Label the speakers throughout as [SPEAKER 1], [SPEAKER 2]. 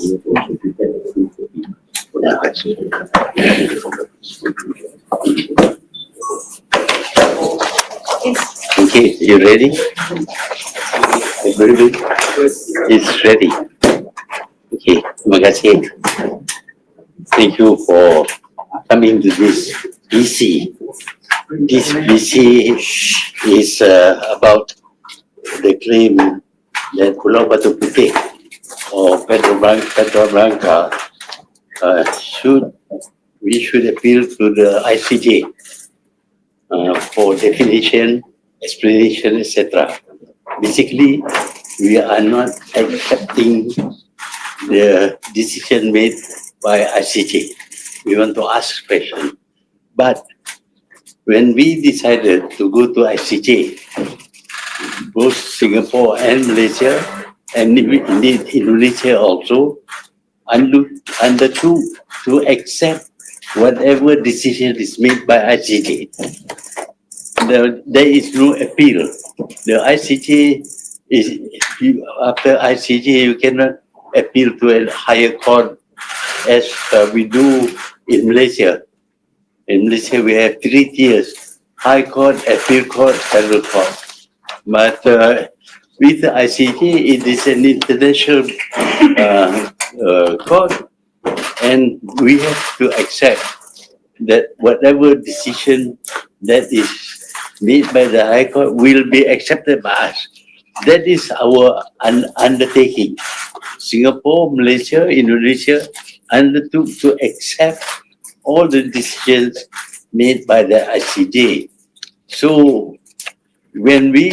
[SPEAKER 1] Okay, you ready? Everybody is ready. Okay, terima kasih. Thank you for coming to this BC. This BC is about the claim that Pulau Batu Puteh or Perdana we should appeal to the ICJ for definition, explanation, etc. Basically, we are not accepting the decision made by ICJ. We want to ask question. But when we decided to go to ICJ, both Singapore and Malaysia, and indeed Indonesia also, undertook to accept whatever decision is made by ICJ. There is no appeal. The ICJ is, after ICJ, you cannot appeal to a higher court as we do in Malaysia. In Malaysia, we have 3 tiers: High Court, Appeal Court, Federal Court. But with the ICJ, it is an international court, and we have to accept that whatever decision that is made by the High Court will be accepted by us. That is our undertaking. Singapore, Malaysia, Indonesia undertook to accept all the decisions made by the ICJ. So when we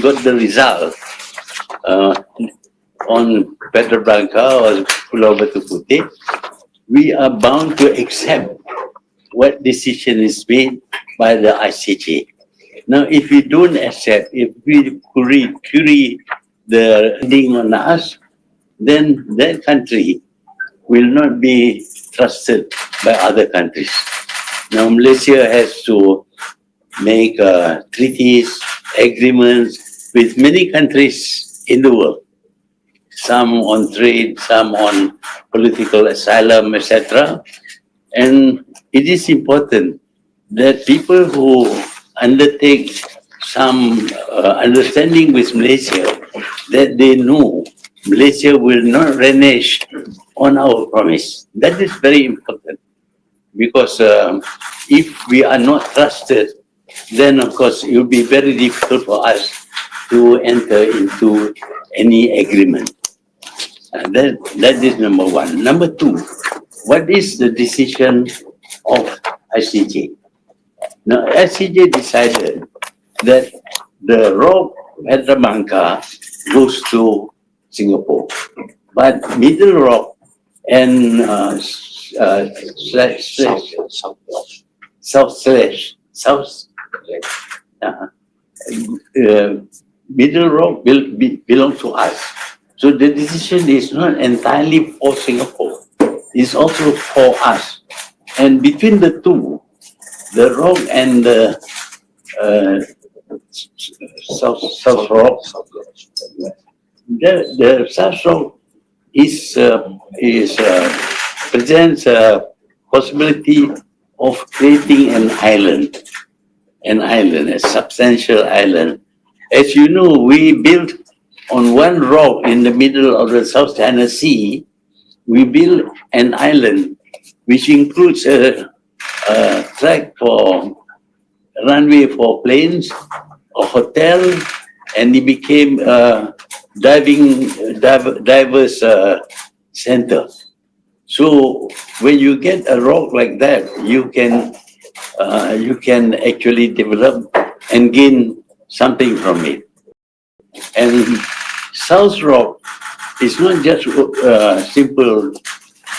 [SPEAKER 1] got the result on Perdana or Pulau Batu Puteh, we are bound to accept what decision is made by the ICJ. Now, if we don't accept, if we query the ending on us, then that country will not be trusted by other countries. Now, Malaysia has to make treaties, agreements with many countries in the world. Some on trade, some on political asylum, etc. And it is important that people who undertake some understanding with Malaysia, that they know Malaysia will not renege on our promise. That is very important, because if we are not trusted, then of course it will be very difficult for us to enter into any agreement. That is number one. Number two, what is the decision of ICJ? Now, ICJ decided that the rock at the Bangka goes to Singapore, but Middle Rock and Middle Rock belongs to us. So the decision is not entirely for Singapore; it's also for us. And between the two, the rock and the South Rock, the South Rock presents a possibility of creating an island, a substantial island. As you know, we built on one rock in the middle of the South China Sea. We built an island which includes a track for runway for planes, a hotel, and it became a divers center. So when you get a rock like that, you can actually develop and gain something from it. And South Rock is not just simple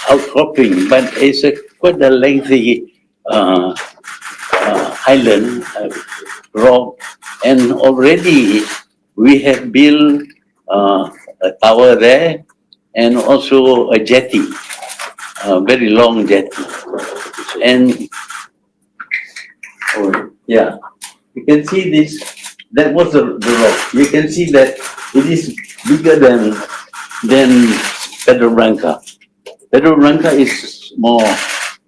[SPEAKER 1] outcropping, but it's quite a lengthy island rock, and already we have built a tower there and also a jetty, a very long jetty. And yeah, you can see this. That was the rock. You can see that it is bigger than Pedro Branca. Pedro Branca is more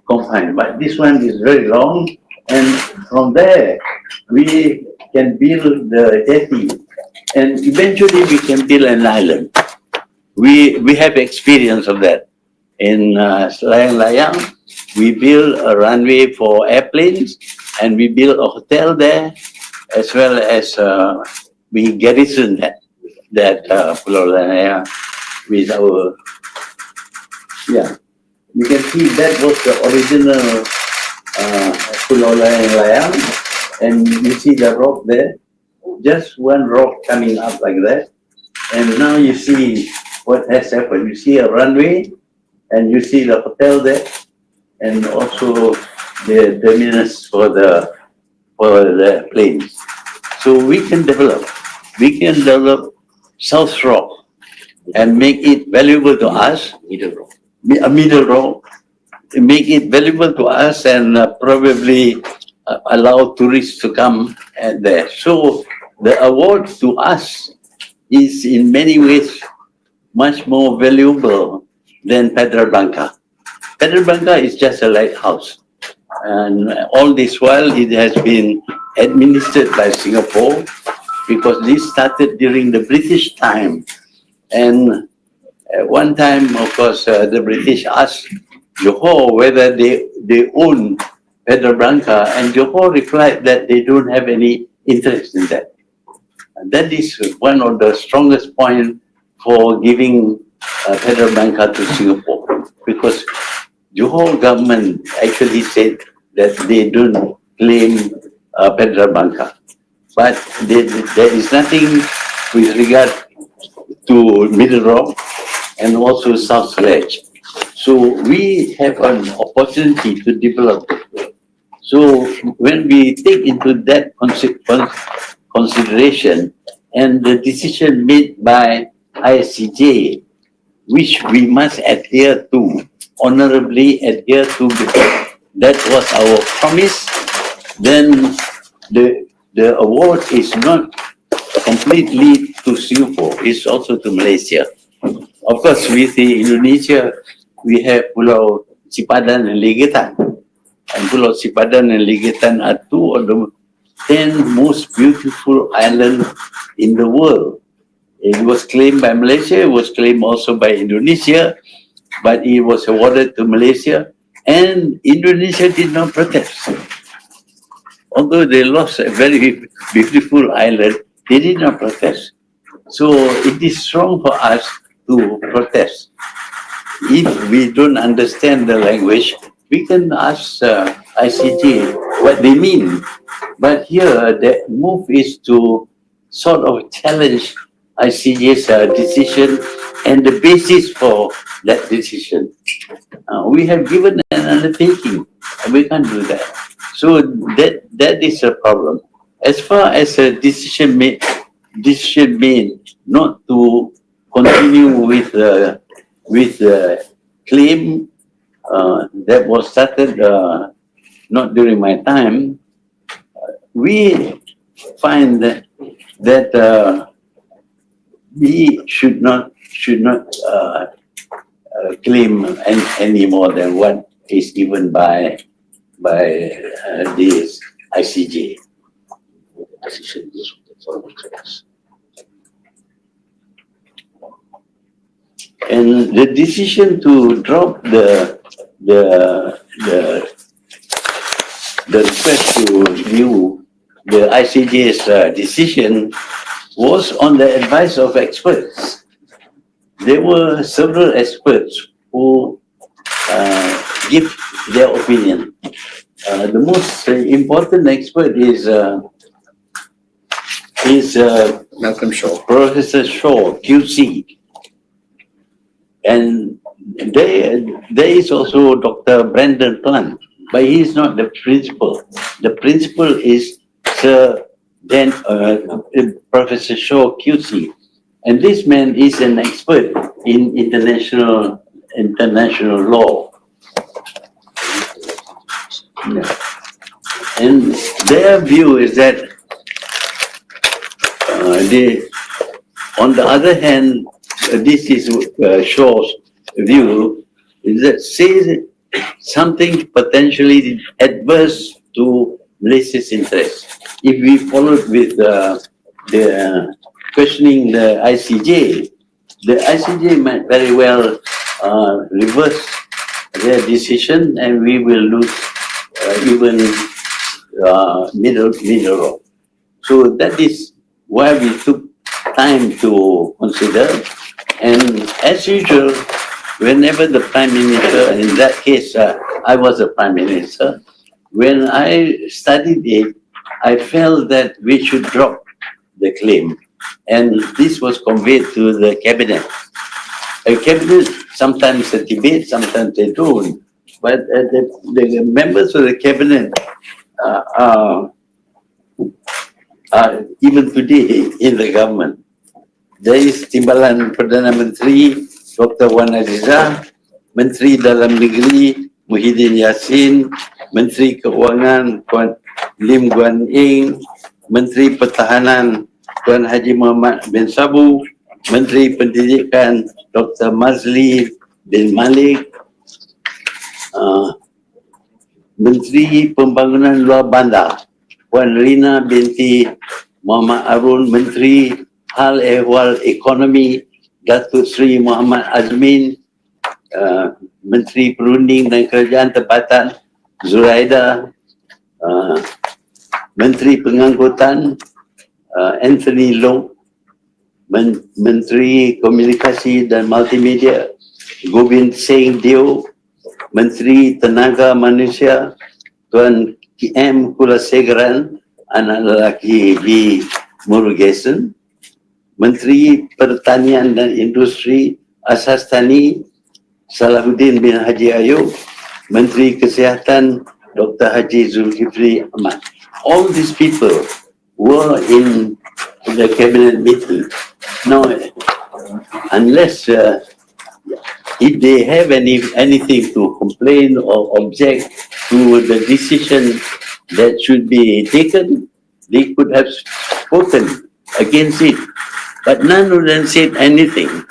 [SPEAKER 1] confined, but this one is very long, and from there we can build the jetty, and eventually we can build an island. We have experience of that. In Layang, we build a runway for airplanes, and we build a hotel there, as well as we garrison that Pulau Layang with our, yeah. You can see that was the original Pulau Layang, and you see the rock there, just one rock coming up like that, and now you see what has happened. You see a runway, and you see the hotel there, and also the terminus for the planes. So we can develop South Rock and make it valuable to us. A middle rock, make it valuable to us, and probably allow tourists to come there. So the award to us is in many ways much more valuable than Pedra Blanca. Pedra Blanca is just a lighthouse, and all this while it has been administered by Singapore, because this started during the British time. And at one time, of course, the British asked Johor whether they own Pedra Blanca, and Johor replied that they don't have any interest in that. And that is one of the strongest points for giving Pedra Blanca to Singapore, because Johor government actually said that they don't claim Pedra Blanca, but there is nothing with regard to Middle Rock and also South Ledge. So we have an opportunity to develop it. So when we take into that consideration, and the decision made by ICJ, which we must adhere to, honorably adhere to, because that was our promise, then the award is not completely to Singapore, it's also to Malaysia. Of course, with the Indonesia, we have Pulau Sipadan and Legitan. And Pulau Sipadan and Legitan are two of the 10 most beautiful islands in the world. It was claimed by Malaysia, it was claimed also by Indonesia, but it was awarded to Malaysia, and Indonesia did not protest. Although they lost a very beautiful island, they did not protest. So it is strong for us to protest. If we don't understand the language, we can ask ICJ what they mean. But here, the move is to sort of challenge ICJ's decision and the basis for that decision. We have given an undertaking, and we can't do that. So that is a problem. As far as a decision made not to continue with the claim that was started not during my time, we find that we should not claim any more than what is given by this ICJ. And the decision to drop the request to review the ICJ's decision was on the advice of experts. There were several experts who give their opinion. The most important expert is
[SPEAKER 2] Malcolm Shaw.
[SPEAKER 1] Professor Shaw, QC. And there is also Dr. Brandon Plant, but he is not the principal. The principal is Professor Shaw, QC. And this man is an expert in international law. Yeah. And their view is that on the other hand, this is shows view is that says something potentially adverse to Malaysia's interest. If we followed with the questioning the ICJ might very well reverse their decision, and we will lose even middle road. So that is why we took time to consider. And as usual, whenever the Prime Minister, and in that case, I was the Prime Minister, when I studied it, I felt that we should drop the claim. And this was conveyed to the Cabinet. A Cabinet, sometimes they debate, sometimes they don't. But the members of the Cabinet are even today in the government. There is Timbalan Perdana Menteri Dr. Wan Azizah, Menteri Dalam Negeri Muhyiddin Yassin, Menteri Keuangan Tuan Lim Guan Eng, Menteri Pertahanan Tuan Haji Muhammad bin Sabu, Menteri Pendidikan Dr. Mazli bin Malik, Menteri Pembangunan Luar Bandar Puan Rina binti Muhammad Arun, Menteri Hal Ehwal Ekonomi Datuk Seri Muhammad Azmin, Menteri Perunding dan Kerajaan Tempatan Zuraida, Menteri Pengangkutan Anthony Long, Menteri Komunikasi dan Multimedia Gobind Singh Deo, Menteri Tenaga Manusia Tuan M. Kulasegaran, anak lelaki di Murugesan, Menteri Pertanian dan Industri Asas Tani Salahuddin bin Haji Ayub, Menteri Kesihatan Dr. Haji Zulkifli Ahmad. All these people were in the cabinet meeting. Now, unless if they have anything to complain or object to the decision that should be taken, they could have spoken against it. But none of them said anything.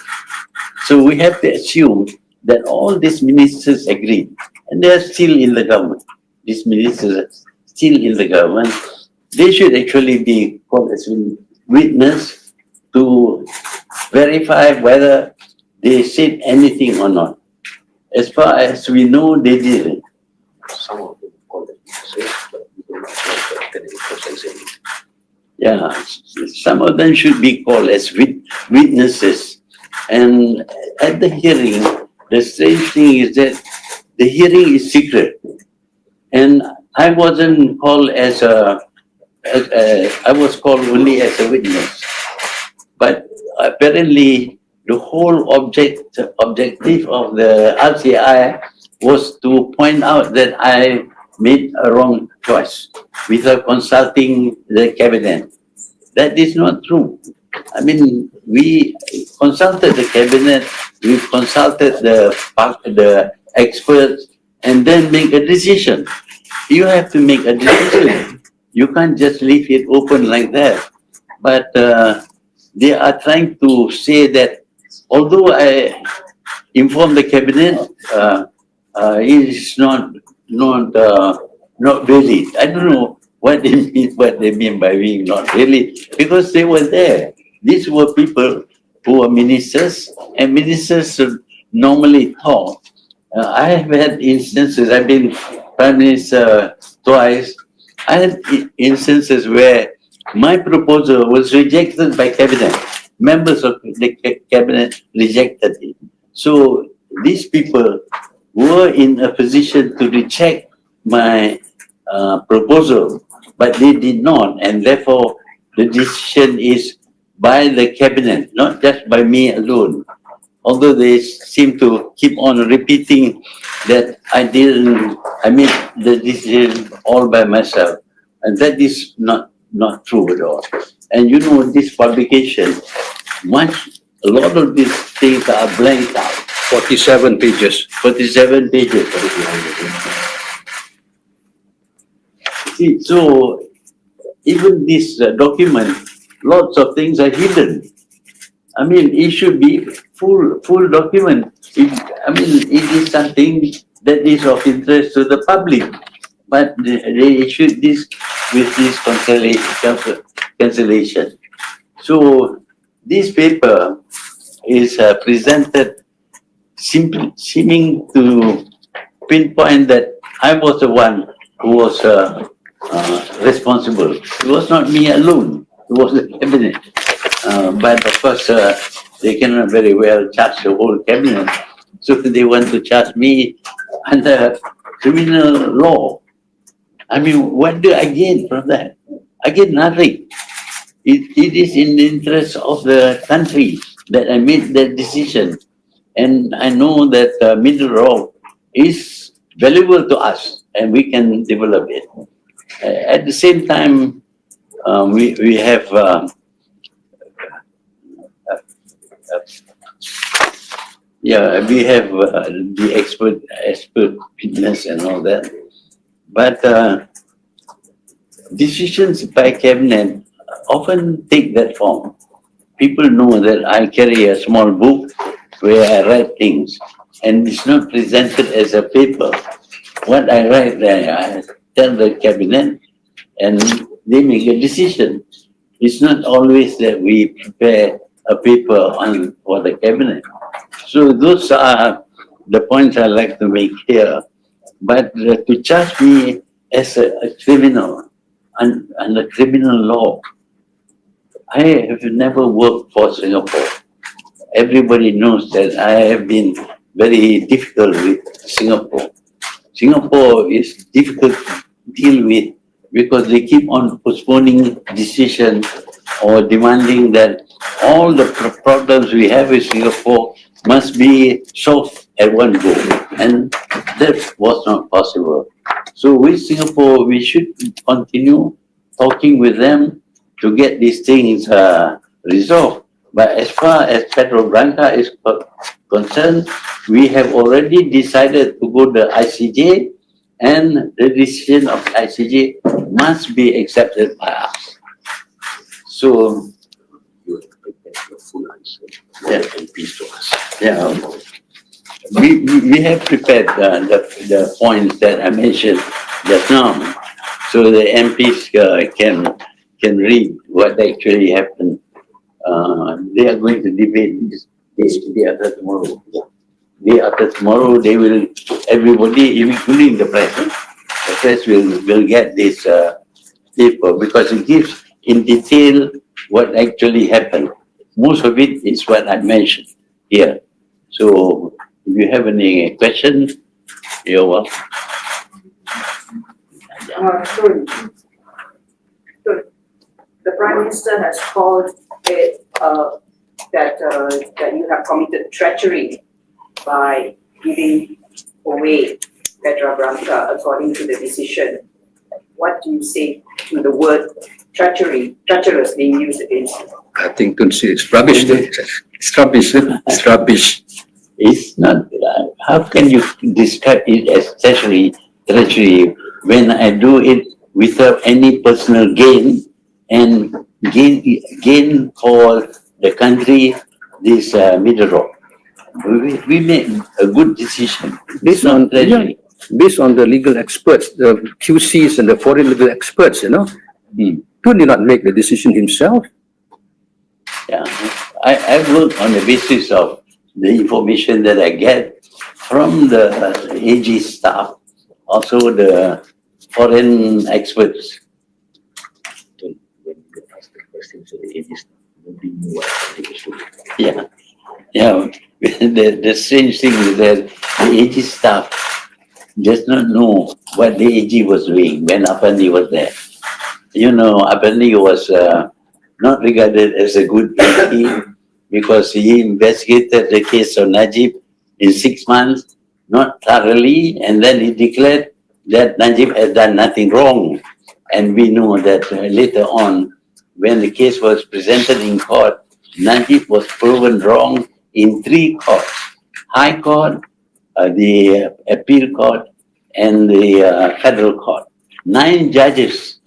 [SPEAKER 1] So we have to assume that all these ministers agreed, and they are still in the government. These ministers are still in the government. They should actually be called as witness to verify whether they said anything or not. As far as we know, they didn't.
[SPEAKER 2] Some of them call it but we do not know that it was anything.
[SPEAKER 1] Yeah, some of them should be called as witnesses. And at the hearing, the strange thing is that the hearing is secret. And I wasn't called I was called only as a witness. But apparently, the whole objective of the RCI was to point out that I made a wrong choice without consulting the cabinet. That is not true. I mean, we consulted the cabinet, we consulted the experts, and then make a decision. You have to make a decision. You can't just leave it open like that. But they are trying to say that although I informed the cabinet, it is not really. I don't know what they mean by being not really, because they were there. These were people who are ministers, and ministers normally talk. I have had instances, I've been Prime Minister twice. I had instances where my proposal was rejected by cabinet. Members of the cabinet rejected it. So these people were in a position to reject my proposal, but they did not, and therefore the decision is by the cabinet, not just by me alone. Although they seem to keep on repeating that I made the decision all by myself, and that is not true at all. And you know, this publication, a lot of these things are blanked out.
[SPEAKER 2] 47 pages.
[SPEAKER 1] 47 pages. See, so even this document, lots of things are hidden. I mean, it should be full document. it is something that is of interest to the public, but they issued this with this cancellation. So this paper is presented seeming to pinpoint that I was the one who was responsible. It was not me alone. It was the cabinet. But of course, they cannot very well charge the whole cabinet. So they want to charge me under criminal law. I mean, what do I gain from that? I get nothing. It is in the interest of the country that I made that decision. And I know that middle road is valuable to us and we can develop it. At the same time, we have the expertness and all that. But decisions by cabinet often take that form. People know that I carry a small book where I write things, and it's not presented as a paper. What I write there, I tell the cabinet, and they make a decision. It's not always that we prepare a paper for the cabinet. So those are the points I like to make here. But to charge me as a criminal under criminal law, I have never worked for Singapore. Everybody knows that I have been very difficult with Singapore. Singapore is difficult to deal with because they keep on postponing decisions or demanding that all the problems we have in Singapore must be solved at one go. And that was not possible. So with Singapore, we should continue talking with them to get these things resolved. But as far as Pedro Branca is concerned, we have already decided to go to ICJ, and the decision of ICJ must be accepted by us. So,
[SPEAKER 2] You have prepared your full answer.
[SPEAKER 1] Yeah.
[SPEAKER 2] And peace to us.
[SPEAKER 1] yeah, we have prepared the points that I mentioned just now, so the MPs can read what actually happened. They are going to debate this day after tomorrow. Day after tomorrow, they will, everybody, including the press will get this paper because it gives in detail what actually happened. Most of it is what I mentioned here. So if you have any questions, you're welcome.
[SPEAKER 3] So the Prime Minister has called it that you have committed treachery by giving away Pedra Branca according to the decision. What do you say to the word treachery, treacherous being used against you?
[SPEAKER 4] I think don't say it's rubbish. It's rubbish. It's rubbish.
[SPEAKER 1] It's not, how can you describe it as treachery when I do it without any personal gain and gain for the country, this middle road. We made a good decision.
[SPEAKER 4] Based on the legal experts, the QCs and the foreign legal experts, Tun did not make the decision himself.
[SPEAKER 1] Yeah, I work on the basis of the information that I get from the AG staff, also the foreign experts.
[SPEAKER 2] When you ask the question to the ages, nobody knew what the issue.
[SPEAKER 1] Yeah. The strange thing is that the AG staff does not know what the AG was doing when Apandi was there. Apandi was not regarded as a good AG because he investigated the case of Najib in 6 months, not thoroughly, and then he declared that Najib had done nothing wrong. And we know that later on, when the case was presented in court, Najib was proven wrong in 3 courts: High Court, the Appeal Court, and the Federal Court. 9 judges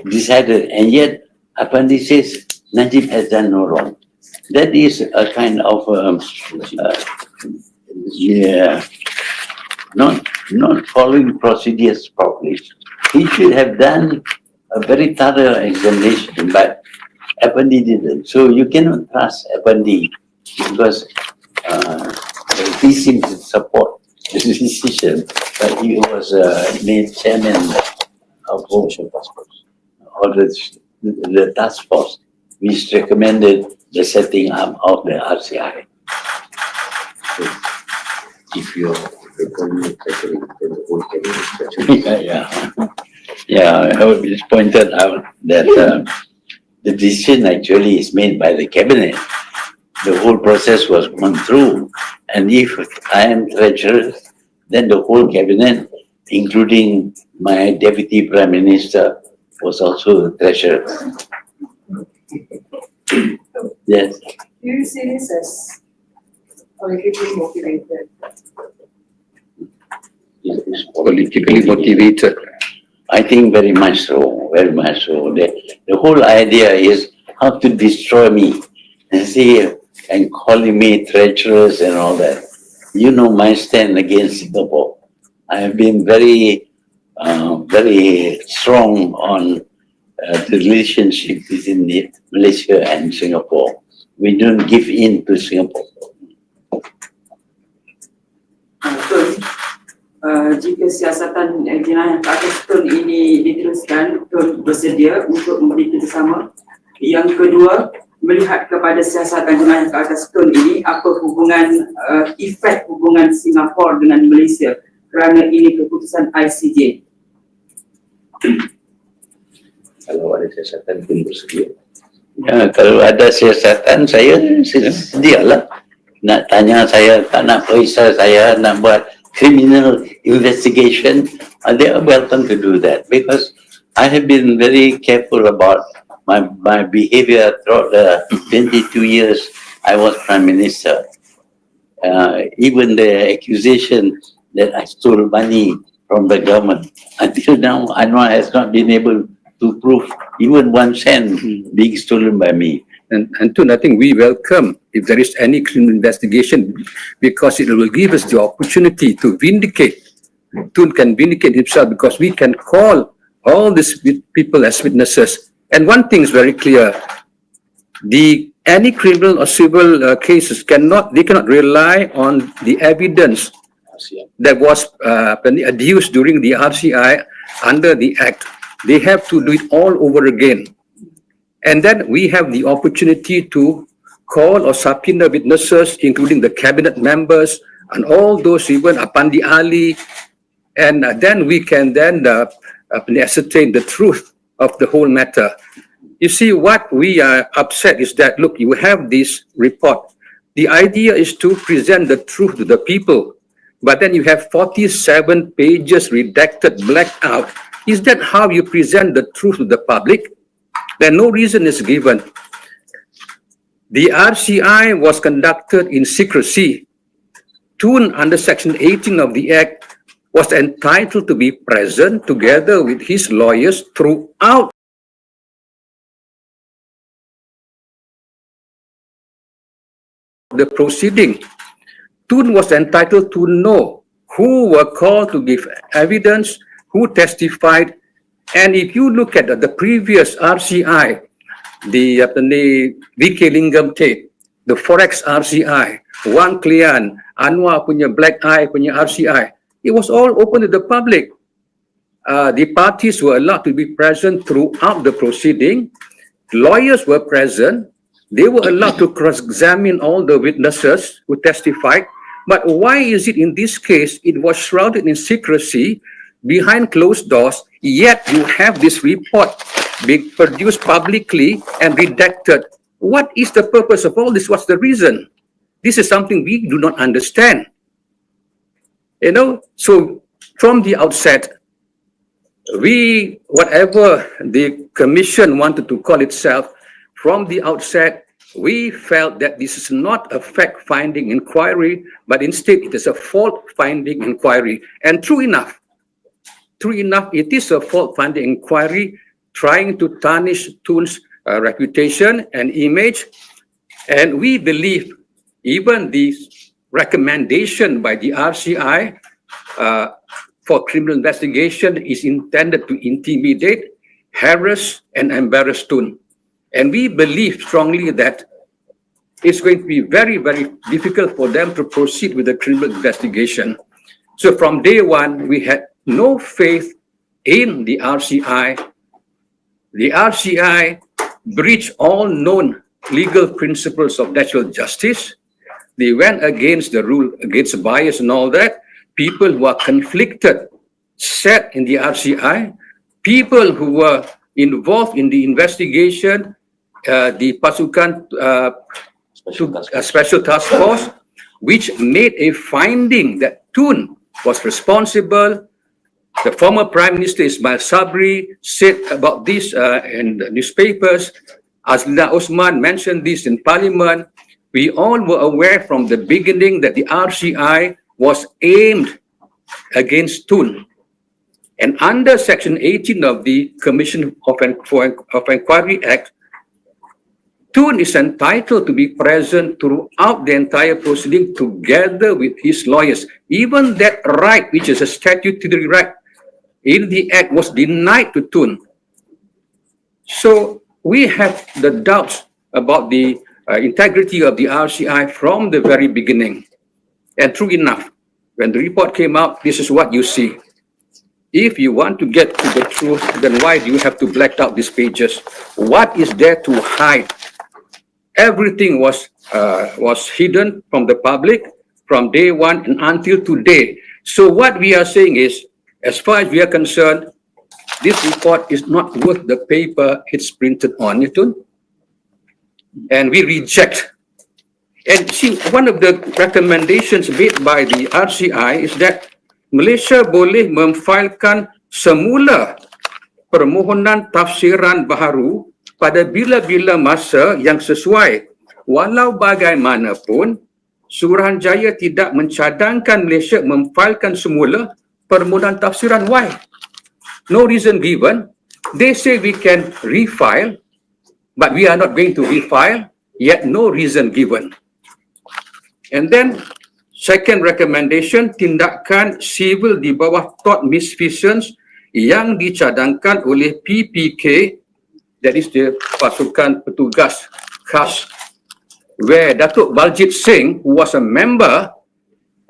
[SPEAKER 1] decided, and yet Apandi says Najib has done no wrong. That is a kind of Yeah. Not following procedures properly. He should have done a very thorough examination, but Apandi didn't. So you cannot trust Apandi because he seemed to support the decision, but he was made chairman of the task force, which recommended the setting up of the RCI.
[SPEAKER 2] If you're recording treasury, then the whole cabinet is treasury.
[SPEAKER 1] Yeah, it's pointed out that the decision actually is made by the cabinet. The whole process was gone through, and if I am treasurer, then the whole cabinet, including my deputy prime minister, was also the treasurer. Yes.
[SPEAKER 3] Do you see this as politically motivated?
[SPEAKER 2] Is
[SPEAKER 4] Politically motivated.
[SPEAKER 1] I think very much so, very much so. The whole idea is how to destroy me and see and calling me treacherous and all that. You know my stand against Singapore. I have been very, very strong on the relationship between Malaysia and Singapore. We don't give in to Singapore.
[SPEAKER 3] Jika siasatan jenayah ke atas tun ini diteruskan, tun bersedia untuk memberi kerjasama. Yang kedua, melihat kepada siasatan jenayah ke atas tun ini, apa hubungan, efek hubungan Singapura dengan Malaysia kerana ini keputusan ICJ.
[SPEAKER 2] kalau ada siasatan pun bersedia.
[SPEAKER 1] Ya, kalau ada siasatan, saya sedialah. Nak tanya saya, tak nak periksa saya, nak buat criminal investigation, they are welcome to do that because I have been very careful about my behavior throughout the 22 years I was Prime Minister. Even the accusation that I stole money from the government, until now, Anwar has not been able to prove even 1 cent being stolen by me.
[SPEAKER 4] And Tun, I think we welcome if there is any criminal investigation because it will give us the opportunity to vindicate. Tun can vindicate himself because we can call all these people as witnesses. And one thing is very clear: any criminal or civil cases cannot rely on the evidence that was adduced during the RCI under the Act. They have to do it all over again. And then we have the opportunity to call or subpoena witnesses, including the cabinet members and all those, even Apandi Ali, and then we can then ascertain the truth of the whole matter. You see, what we are upset is that, look, you have this report. The idea is to present the truth to the people, but then you have 47 pages redacted, blacked out. Is that how you present the truth to the public? Then no reason is given. The RCI was conducted in secrecy. Tun, under Section 18 of the Act, was entitled to be present together with his lawyers throughout the proceeding. Tun was entitled to know who were called to give evidence, who testified. And if you look at the previous RCI, the VK Lingam tape, the Forex RCI, Wang Klian, Anwar punya Black Eye punya RCI, it was all open to the public. The parties were allowed to be present throughout the proceeding. Lawyers were present. They were allowed to cross-examine all the witnesses who testified. But why is it in this case, it was shrouded in secrecy behind closed doors, yet you have this report being produced publicly and redacted? What is the purpose of all this? What's the reason? This is something we do not understand. You know, so from the outset, whatever the commission wanted to call itself, from the outset, we felt that this is not a fact-finding inquiry, but instead it is a fault-finding inquiry. And true enough, it is a fault-finding inquiry trying to tarnish Tun's reputation and image. And we believe even the recommendation by the RCI for criminal investigation is intended to intimidate, harass, and embarrass Tun. And we believe strongly that it's going to be very, very difficult for them to proceed with the criminal investigation. So from day one, we had no faith in the RCI. The RCI breached all known legal principles of natural justice. They went against the rule, against bias and all that. People who are conflicted sat in the RCI. People who were involved in the investigation, the Pasukan Special Task Force, which made a finding that Tun was responsible. The former Prime Minister Ismail Sabri said about this in the newspapers. Azlina Osman mentioned this in Parliament. We all were aware from the beginning that the RCI was aimed against Tun. And under Section 18 of the Commission of Inquiry Act, Tun is entitled to be present throughout the entire proceeding together with his lawyers. Even that right, which is a statutory right in the Act, was denied to Tun. So we have the doubts about the integrity of the RCI from the very beginning. And true enough, when the report came out, this is what you see. If you want to get to the truth, then why do you have to black out these pages? What is there to hide? Everything was hidden from the public from day one and until today. So what we are saying is, as far as we are concerned, this report is not worth the paper it's printed on, and we reject. And see, one of the recommendations made by the RCI is that Malaysia boleh memfailkan semula permohonan tafsiran baharu pada bila-bila masa yang sesuai. Walau bagaimanapun, Suruhanjaya tidak mencadangkan Malaysia memfailkan semula permohonan tafsiran. Why? No reason given. They say we can refile, but we are not going to refile, yet no reason given. And then, second recommendation, tindakan sivil di bawah tort misfeasance yang dicadangkan oleh PPK, that is the pasukan petugas khas, where Datuk Baljit Singh, who was a member,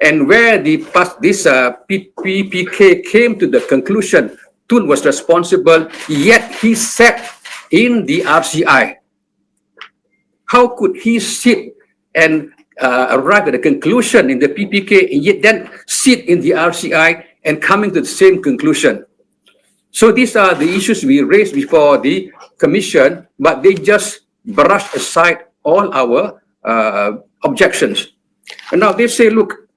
[SPEAKER 4] and where this PPK came to the conclusion Tun was responsible, yet he sat in the RCI. How could he sit and arrive at a conclusion in the PPK and yet then sit in the RCI and coming to the same conclusion? So these are the issues we raised before the commission, but they just brushed aside all our objections. And now they say, look,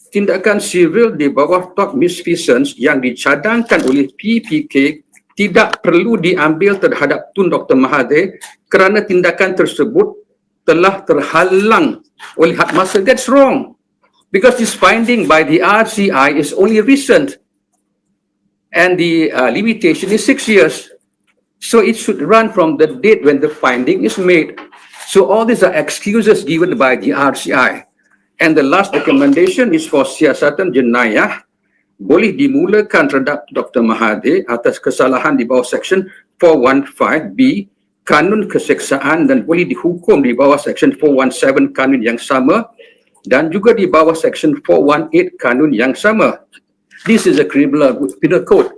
[SPEAKER 4] tindakan sivil di bawah tort misfeasance yang dicadangkan oleh PPK tidak perlu diambil terhadap Tun Dr. Mahathir kerana tindakan tersebut telah terhalang oleh had masa. That's wrong, because this finding by the RCI is only recent, and the limitation is 6 years. So it should run from the date when the finding is made. So all these are excuses given by the RCI. And the last recommendation is for siasatan jenayah boleh dimulakan terhadap Dr. Mahathir atas kesalahan di bawah Section 415B Kanun Keseksaan dan boleh dihukum di bawah Section 417 Kanun yang sama dan juga di bawah Section 418 Kanun yang sama. This is a criminal penal code.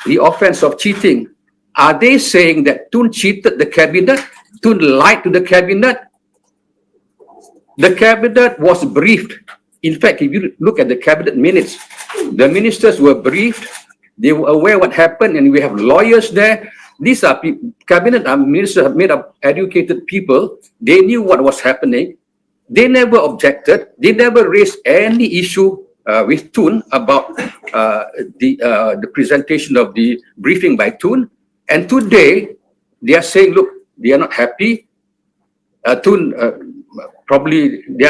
[SPEAKER 4] The offense of cheating. Are they saying that Tun cheated the cabinet? Tun lied to the cabinet? The cabinet was briefed. In fact, if you look at the cabinet minutes, the ministers were briefed. They were aware what happened, and we have lawyers there. These are cabinet ministers are made of educated people. They knew what was happening. They never objected. They never raised any issue with Tun about the presentation of the briefing by Tun. And today, they are saying, look, they are not happy. Tun probably they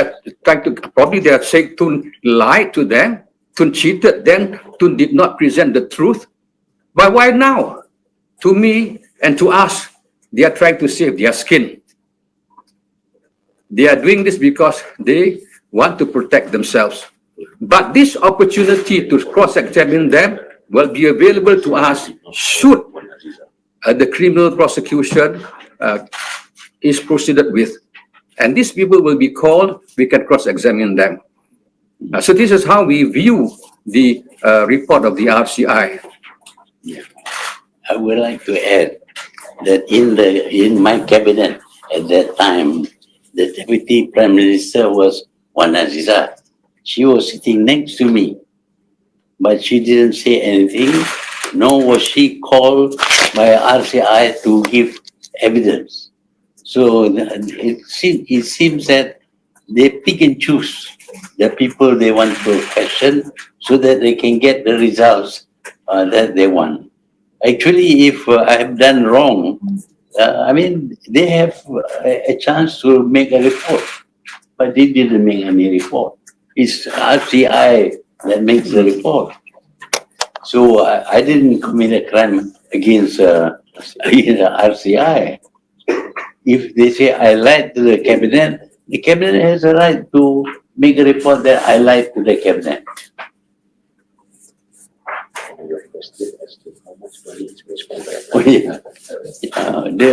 [SPEAKER 4] are saying Tun lied to them, Tun cheated them, Tun did not present the truth. But why now? To me and to us, they are trying to save their skin. They are doing this because they want to protect themselves. But this opportunity to cross-examine them will be available to us should the criminal prosecution is proceeded with. And these people will be called, we can cross-examine them. So this is how we view the report of the RCI.
[SPEAKER 1] I would like to add that in my cabinet at that time, the Deputy Prime Minister was Wan Azizah. She was sitting next to me, but she didn't say anything, nor was she called by RCI to give evidence. So it seems that they pick and choose the people they want to question so that they can get the results that they want. Actually, if I have done wrong, I mean, they have a chance to make a report, but they didn't make any report. It's RCI that makes the report. So I didn't commit a crime against RCI. If they say I lied to the cabinet has a right to make a report that I lied to the cabinet.
[SPEAKER 2] Your question as to how much money is being spent by
[SPEAKER 1] Oh, yeah.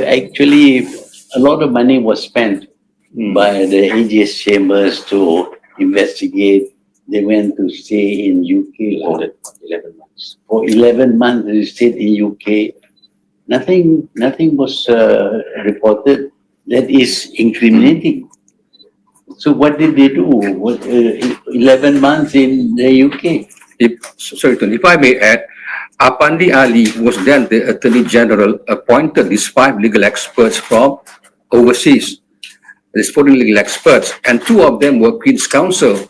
[SPEAKER 1] Actually, a lot of money was spent by the AGS chambers to investigate. They went to stay in UK for
[SPEAKER 2] 11 months.
[SPEAKER 1] For 11 months, they stayed in UK. Nothing was reported that is incriminating. So what did they do? 11 months in the UK?
[SPEAKER 4] If I may add, Apandi Ali was then the Attorney General, appointed these 5 legal experts from overseas, these foreign legal experts, and 2 of them were Queen's Counsel.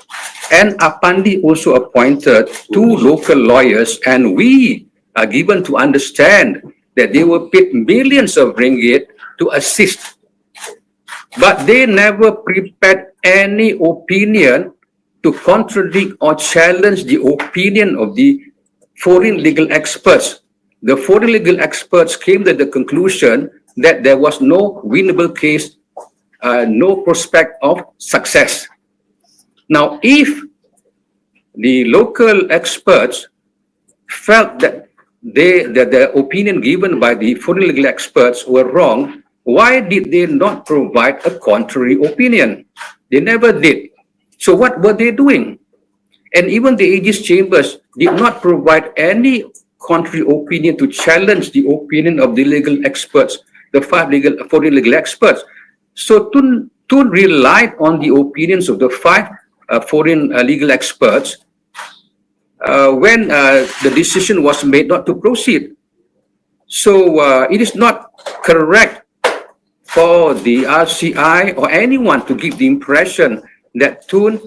[SPEAKER 4] And Apandi also appointed 2 local lawyers, and we are given to understand that they were paid millions of ringgit to assist. But they never prepared any opinion to contradict or challenge the opinion of the foreign legal experts. The foreign legal experts came to the conclusion that there was no winnable case, no prospect of success. Now, if the local experts felt that the opinion given by the foreign legal experts were wrong, why did they not provide a contrary opinion? They never did. So what were they doing? And even the AG's chambers did not provide any contrary opinion to challenge the opinion of the legal experts, the 5 foreign legal experts. So Tun relied on the opinions of the 5 foreign legal experts when the decision was made not to proceed. So it is not correct for the RCI or anyone to give the impression that Tun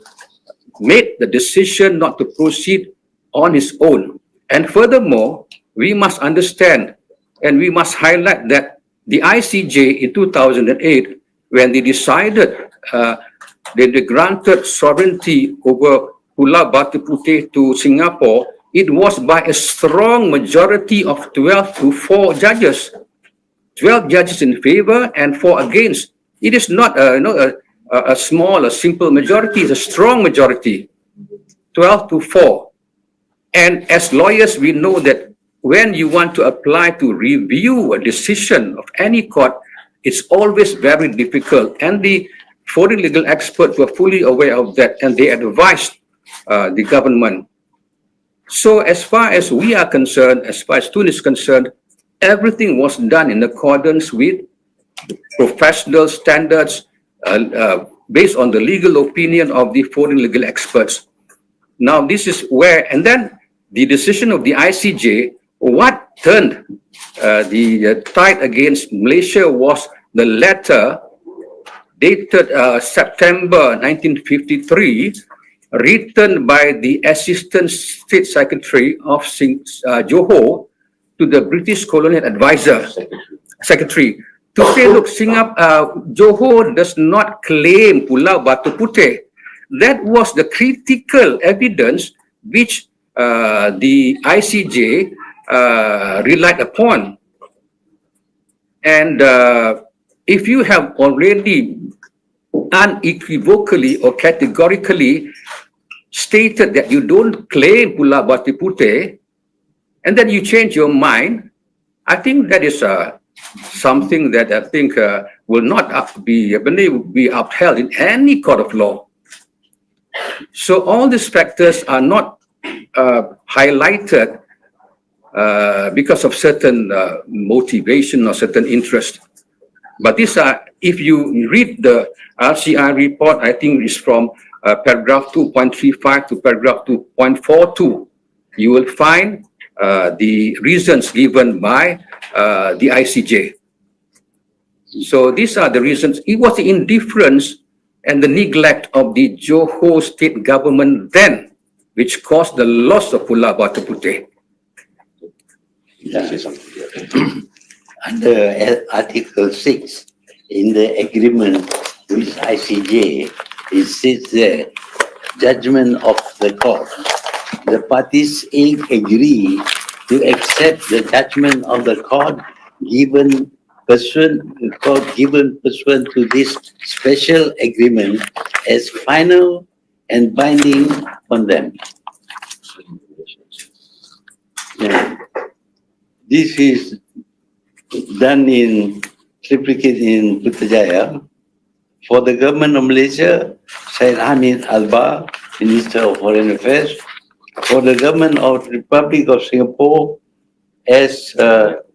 [SPEAKER 4] made the decision not to proceed on his own. And furthermore, we must understand and we must highlight that the ICJ in 2008, when they decided, they granted sovereignty over Pulau Batu Puteh to Singapore, it was by a strong majority of 12 to 4 judges. 12 judges in favor and 4 against. It is not a small, a simple majority, it's a strong majority, 12 to 4. And as lawyers, we know that when you want to apply to review a decision of any court, it's always very difficult. And the foreign legal experts were fully aware of that, and they advised the government. So as far as we are concerned, as far as Tun is concerned, everything was done in accordance with professional standards based on the legal opinion of the foreign legal experts. Now this is where, and then the decision of the ICJ, what turned the tide against Malaysia was the letter dated September 1953, written by the Assistant State Secretary of Johor to the British Colonial Advisor Secretary to say, look, Johor does not claim Pulau Batu Puteh. That was the critical evidence which the ICJ relied upon. And if you have already unequivocally or categorically stated that you don't claim Pulau Batu Puteh, and then you change your mind, I think that is something that I think will not be upheld in any court of law. So all these factors are not highlighted because of certain motivation or certain interest. But these are, if you read the RCI report, I think it's from paragraph 2.35 to paragraph 2.42, you will find the reasons given by the ICJ. So these are the reasons. It was the indifference and the neglect of the Johor state government then, which caused the loss of Pulau Batu Puteh.
[SPEAKER 1] Yeah.
[SPEAKER 2] Say something. Yeah.
[SPEAKER 1] Under Article 6 in the agreement with ICJ, it says the judgment of the court. The parties agree to accept the judgment of the court given pursuant to this special agreement as final and binding on them. Yeah. This is done in triplicate in Putrajaya. For the government of Malaysia, Syed Hamid Alba, Minister of Foreign Affairs. For the government of the Republic of Singapore, as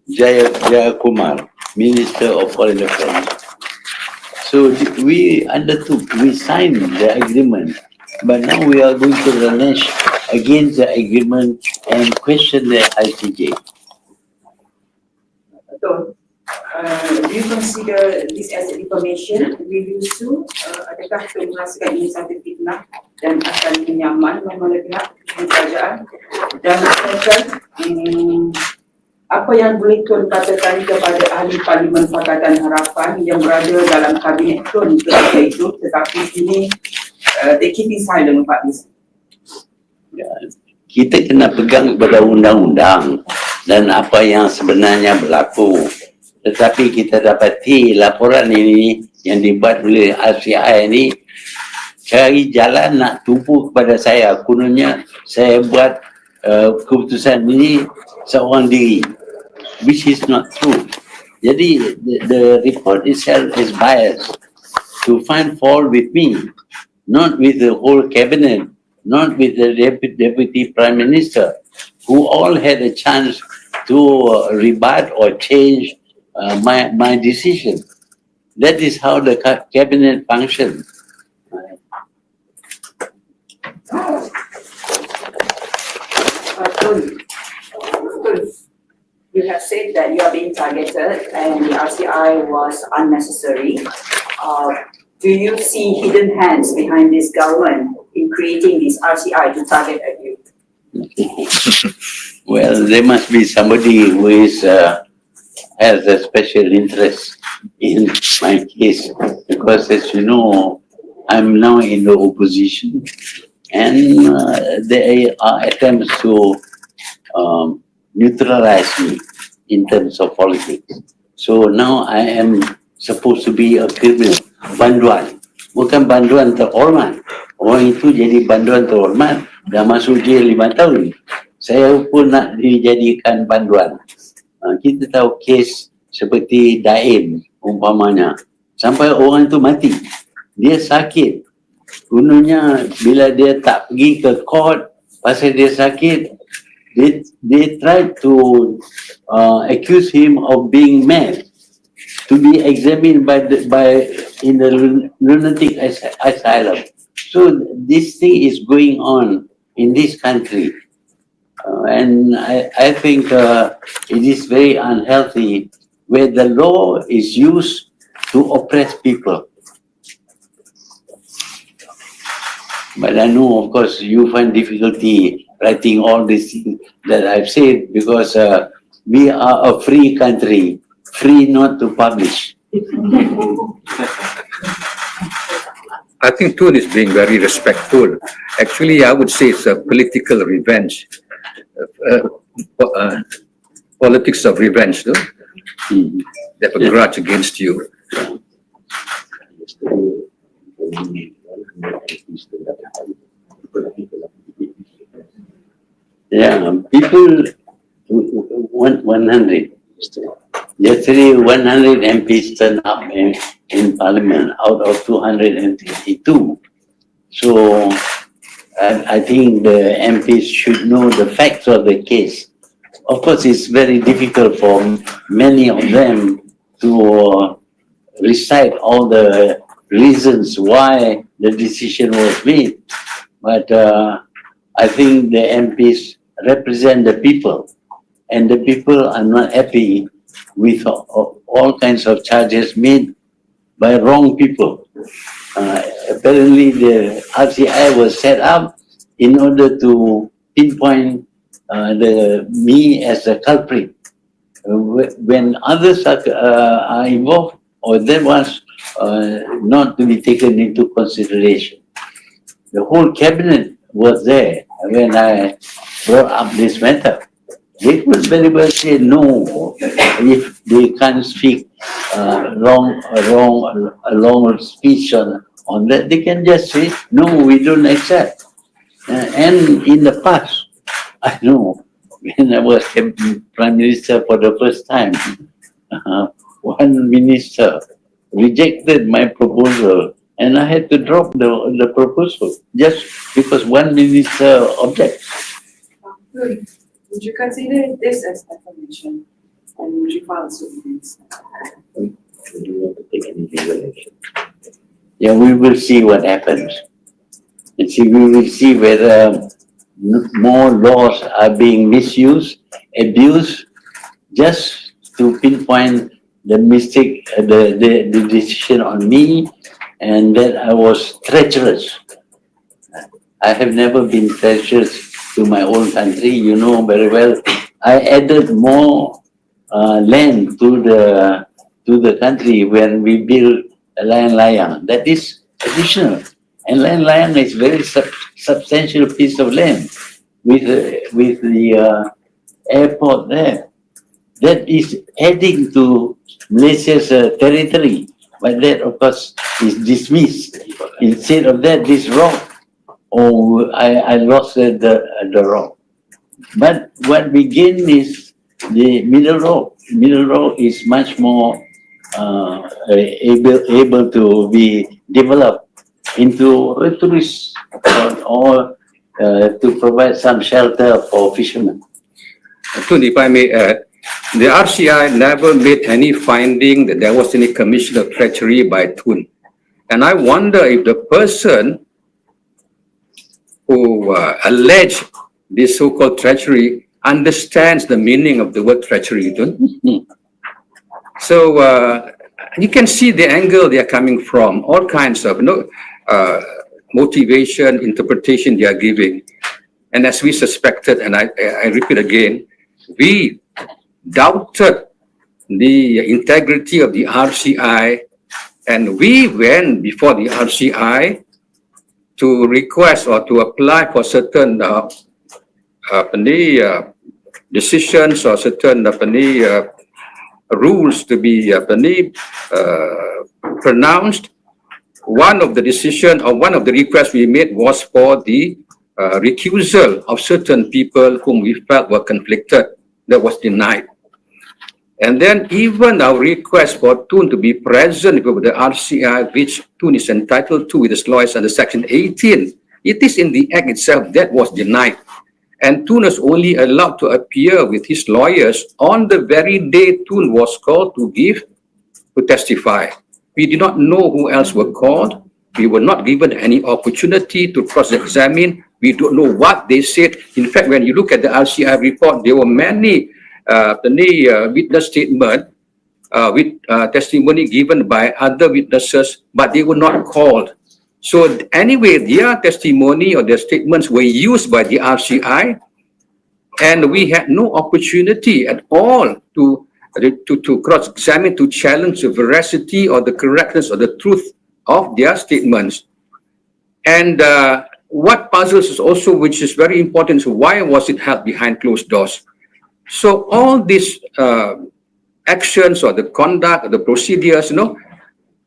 [SPEAKER 1] Jayakumar, Minister of Foreign Affairs. So we undertook, we signed the agreement, but now we are going to renege against the agreement and question the ICJ.
[SPEAKER 3] So, do you consider this as information? Will you sue? Adakah itu menghasilkan ini satu fitnah dan akan menyaman memulai pihak kerajaan? Dan apa yang boleh Tun katakan kepada ahli Parlimen Pakatan Harapan yang berada dalam kabinet Tun ketika itu, tetapi kini they keeping silent about this?
[SPEAKER 1] Kita kena pegang kepada undang-undang dan apa yang sebenarnya berlaku. Tetapi kita dapati laporan ini yang dibuat oleh RCI ini cari jalan nak tumpu kepada saya. Kononnya saya buat keputusan ini seorang diri, which is not true. Jadi the report itself is biased to find fault with me, not with the whole cabinet, not with the deputy prime minister, who all had a chance to rebut or change my decision. That is how the cabinet functions.
[SPEAKER 3] You have said that you are being targeted and the RCI was unnecessary. Do you see hidden hands behind this government in creating this RCI to target at you?
[SPEAKER 1] Well, there must be somebody who is has a special interest in my case, because as you know, I'm now in the opposition, and there are attempts to neutralize me in terms of politics. So now I am supposed to be a criminal, banduan, bukan banduan terhormat. Orang itu jadi banduan terhormat, dah masuk jail 5 tahun. Saya pun nak dijadikan banduan. Kita tahu kes seperti Daim umpamanya, sampai orang itu mati, dia sakit. Gunanya bila dia tak pergi ke court pasal dia sakit, they try to accuse him of being mad, to be examined in the lunatic asylum. So this thing is going on in this country. And I think it is very unhealthy where the law is used to oppress people. But I know, of course, you find difficulty writing all these things that I've said, because we are a free country, free not to publish.
[SPEAKER 4] I think Tun is being very respectful. Actually, I would say it's a political revenge. Politics of revenge, no? They have a grudge against you.
[SPEAKER 2] only 100 MPs to that time. People are
[SPEAKER 1] Yeah, people, 100. Yesterday, 100 MPs turned up in Parliament out of 252. So I think the MPs should know the facts of the case. Of course, it's very difficult for many of them to recite all the reasons why the decision was made. But I think the MPs represent the people, and the people are not happy with all kinds of charges made by wrong people. Apparently, the RCI was set up in order to pinpoint me as a culprit. When others are involved, or that was not to be taken into consideration. The whole cabinet was there when I brought up this matter. They could very well say no if they can't speak a long speech on that. They can just say no, we don't accept. And in the past, I know when I was Prime Minister for the first time, one minister rejected my proposal, and I had to drop the proposal just because one minister objects.
[SPEAKER 3] Good. Would you consider this as defamation? And would you file a suit against that?
[SPEAKER 2] We do want to take any legal action.
[SPEAKER 1] Yeah, we will see what happens. And see, we will see whether more laws are being misused, abused, just to pinpoint the mistake, the decision on me, and that I was treacherous. I have never been treacherous to my own country, you know very well. I added more land to the country when we built layang-layang. That is additional. And layang-layang is very substantial piece of land with the airport there. That is adding to Malaysia's territory. But that, of course, is dismissed. Instead of that, this rock, I lost the rock. But what we gain is the middle road. Middle road is much more able to be developed into a tourist or to provide some shelter for fishermen.
[SPEAKER 4] Tun, if I may add, the RCI never made any finding that there was any commission of treachery by Tun. And I wonder if the person who alleged this so-called treachery understands the meaning of the word treachery, Tun. So you can see the angle they are coming from, all kinds of motivation, interpretation they are giving. And as we suspected, and I repeat again, we doubted the integrity of the RCI, and we went before the RCI to request or to apply for certain decisions or certain rules to be pronounced. One of the decision or one of the requests we made was for the recusal of certain people whom we felt were conflicted. That was denied. And then even our request for Tun to be present with the RCI, which Tun is entitled to with his lawyers under Section 18, it is in the Act itself that was denied. And Tun was only allowed to appear with his lawyers on the very day Tun was called to testify. We did not know who else were called. We were not given any opportunity to cross-examine. We don't know what they said. In fact, when you look at the RCI report, there were many witness statements with testimony given by other witnesses, but they were not called. So anyway, their testimony or their statements were used by the RCI, and we had no opportunity at all to cross-examine, to challenge the veracity or the correctness or the truth of their statements. And what puzzles us also, which is very important, is why was it held behind closed doors? So all these actions or the conduct or the procedures,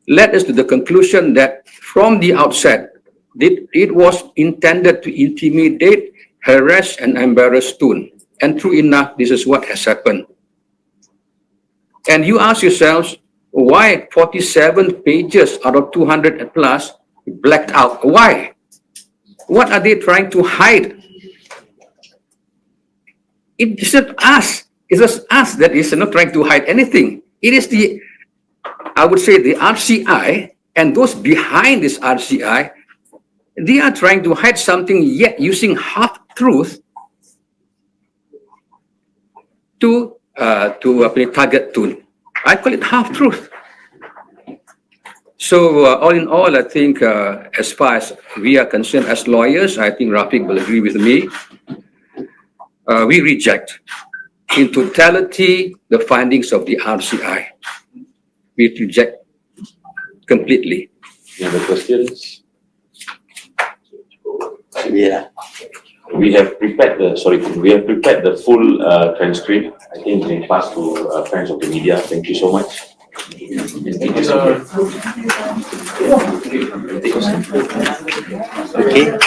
[SPEAKER 4] led us to the conclusion that from the outset, it was intended to intimidate, harass, and embarrass Tun. And true enough, this is what has happened. And you ask yourselves, why 47 pages out of 200 plus blacked out? Why? What are they trying to hide? It isn't us. It's just us that is not trying to hide anything. It is the, I would say, the RCI and those behind this RCI, they are trying to hide something yet using half-truth to target Tun. I call it half-truth. So all in all, I think as far as we are concerned as lawyers, I think Rafiq will agree with me. We reject in totality the findings of the RCI. We reject completely.
[SPEAKER 2] Any other questions?
[SPEAKER 1] Yeah.
[SPEAKER 2] We have prepared the full transcript. I think we can pass to friends of the media. Thank you so much.
[SPEAKER 1] Okay.